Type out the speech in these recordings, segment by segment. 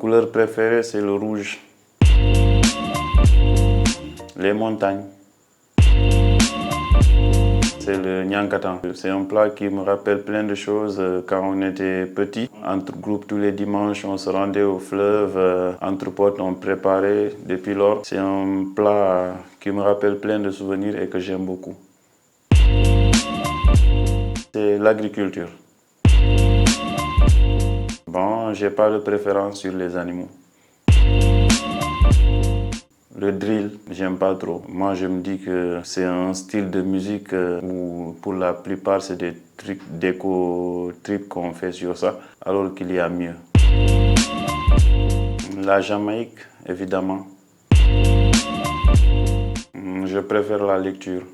couleur préférée, c'est le rouge. Les montagnes. C'est le Nyankatan. C'est un plat qui me rappelle plein de choses quand on était petit. Entre groupes, tous les dimanches, on se rendait au fleuve. Entre potes, on préparait depuis lors. C'est un plat qui me rappelle plein de souvenirs et que j'aime beaucoup. C'est l'agriculture. Bon, j'ai pas de préférence sur les animaux. Le drill, j'aime pas trop. Moi, je me dis que c'est un style de musique où, pour la plupart, c'est des trucs déco-trip qu'on fait sur ça, alors qu'il y a mieux. La Jamaïque, évidemment. Je préfère la lecture.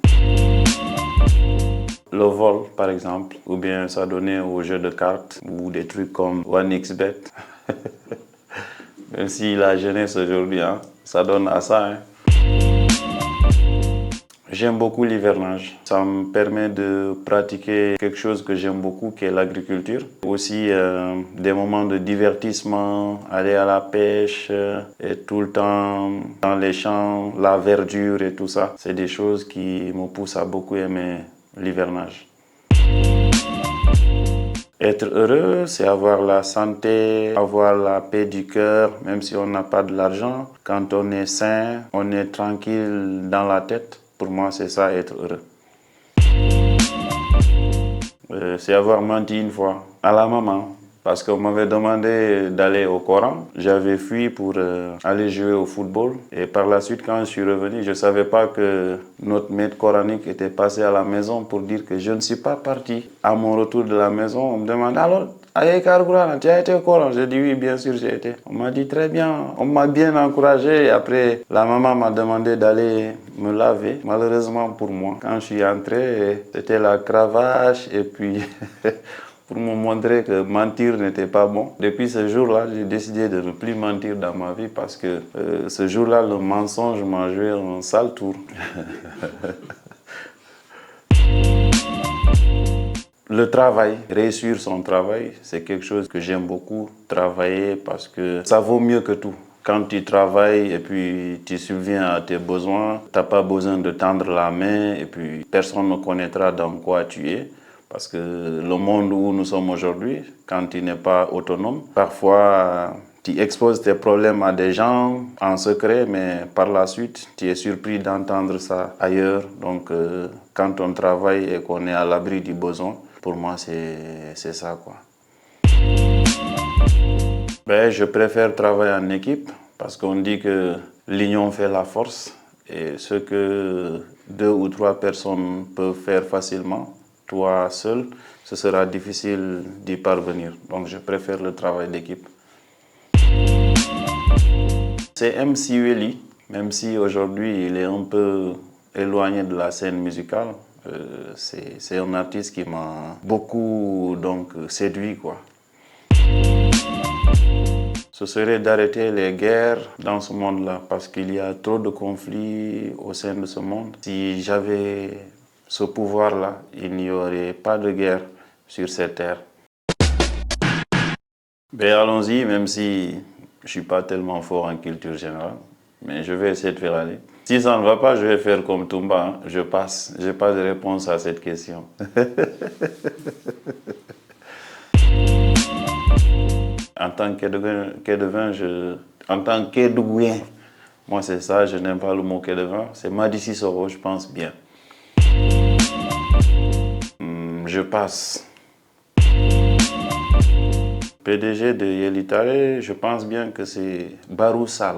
Le vol, par exemple, ou bien s'adonner aux jeux de cartes ou des trucs comme 1xBet. Même si la jeunesse aujourd'hui, ça donne à ça. J'aime beaucoup l'hivernage. Ça me permet de pratiquer quelque chose que j'aime beaucoup, qui est l'agriculture. Aussi des moments de divertissement, aller à la pêche, être tout le temps dans les champs, la verdure et tout ça. C'est des choses qui me poussent à beaucoup aimer l'hivernage. Être heureux, c'est avoir la santé, avoir la paix du cœur, même si on n'a pas de l'argent. Quand on est sain, on est tranquille dans la tête. Pour moi, c'est ça, être heureux. C'est avoir menti une fois à la maman. Parce qu'on m'avait demandé d'aller au Coran. J'avais fui pour aller jouer au football. Et par la suite, quand je suis revenu, je ne savais pas que notre maître coranique était passé à la maison pour dire que je ne suis pas parti. À mon retour de la maison, on me demande alors, tu as été au Coran? J'ai dit oui, bien sûr, j'ai été. On m'a dit très bien. On m'a bien encouragé. Et après, la maman m'a demandé d'aller me laver. Malheureusement pour moi, quand je suis entré, c'était la cravache et puis... pour me montrer que mentir n'était pas bon. Depuis ce jour-là, j'ai décidé de ne plus mentir dans ma vie parce que ce jour-là, le mensonge m'a joué un sale tour. Le travail, réussir son travail, c'est quelque chose que j'aime beaucoup. Travailler parce que ça vaut mieux que tout. Quand tu travailles et puis tu subviens à tes besoins, tu n'as pas besoin de tendre la main et puis personne ne connaîtra dans quoi tu es. Parce que le monde où nous sommes aujourd'hui, quand tu n'es pas autonome, parfois tu exposes tes problèmes à des gens en secret, mais par la suite, tu es surpris d'entendre ça ailleurs. Donc, quand on travaille et qu'on est à l'abri du besoin, pour moi, c'est ça, quoi. Je préfère travailler en équipe parce qu'on dit que l'union fait la force. Et ce que 2 ou 3 personnes peuvent faire facilement, toi seul, ce sera difficile d'y parvenir. Donc je préfère le travail d'équipe. C'est MC Welly, même si aujourd'hui il est un peu éloigné de la scène musicale. C'est un artiste qui m'a beaucoup séduit, quoi. Ce serait d'arrêter les guerres dans ce monde-là parce qu'il y a trop de conflits au sein de ce monde. Si j'avais ce pouvoir-là, il n'y aurait pas de guerre sur cette terre. Allons-y, même si je ne suis pas tellement fort en culture générale, mais je vais essayer de faire aller. Si ça ne va pas, je vais faire comme Toumba, je passe. Je n'ai pas de réponse à cette question. En tant qu'Kédougouien, moi c'est ça, je n'aime pas le mot Kédougouien, c'est Madi Sissoko, je pense bien. Je passe. PDG de Yelitare, je pense bien que c'est Barou Sall.